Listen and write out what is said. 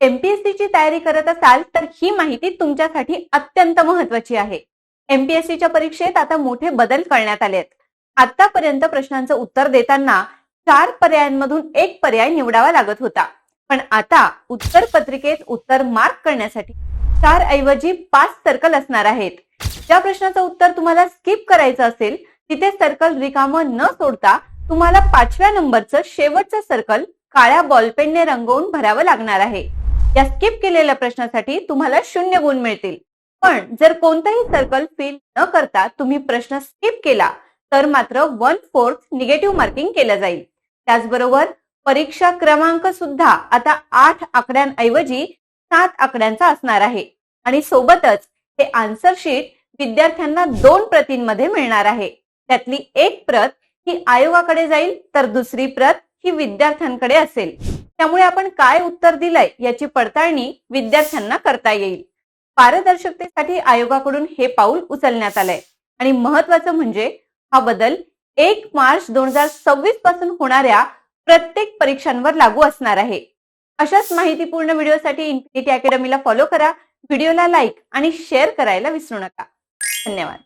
MPSC ची तयारी करत असाल तर ही माहिती तुमच्यासाठी अत्यंत महत्वाची आहे. एमपीएससी च्या परीक्षेत आता मोठे बदल करण्यात आले आहेत. आतापर्यंत प्रश्नांचं उत्तर देताना 4 पर्यायांमधून एक पर्याय निवडावा लागत होता. पण आता उत्तर पत्रिकेत उत्तर मार्क करण्यासाठी 4 ऐवजी 5 सर्कल असणार आहेत. ज्या प्रश्नाचं उत्तर तुम्हाला स्किप करायचं असेल तिथे सर्कल रिकामं न सोडता तुम्हाला 5व्या नंबरचं शेवटचं सर्कल काळ्या बॉलपेनने रंगवून भरावं लागणार आहे. या स्किप केलेल्या प्रश्नासाठी तुम्हाला 0 गुण मिळतील. पण जर कोणताही सर्कल फिल न करता तुम्ही प्रश्न स्किप केला तर मात्र 1/4 निगेटिव्ह मार्किंग केलं जाईल. त्याचबरोबर परीक्षा क्रमांक सुद्धा आता 8 आकड्यांऐवजी 7 आकड्यांचा असणार आहे आणि सोबतच हे आन्सर शीट विद्यार्थ्यांना 2 प्रतींमध्ये मिळणार आहे. त्यातली एक प्रत ही आयोगाकडे जाईल तर दुसरी प्रत ही विद्यार्थ्यांकडे असेल. त्यामुळे आपण काय उत्तर दिलंय याची पडताळणी विद्यार्थ्यांना करता येईल. पारदर्शकतेसाठी आयोगाकडून हे पाऊल उचलण्यात आलंय आणि महत्वाचं म्हणजे हा बदल 1 मार्च 2026 पासून होणाऱ्या प्रत्येक परीक्षांवर लागू असणार आहे. अशाच माहितीपूर्ण व्हिडिओसाठी इन्फिनिटी अकॅडमीला फॉलो करा. व्हिडिओला लाईक आणि शेअर करायला विसरू नका. धन्यवाद.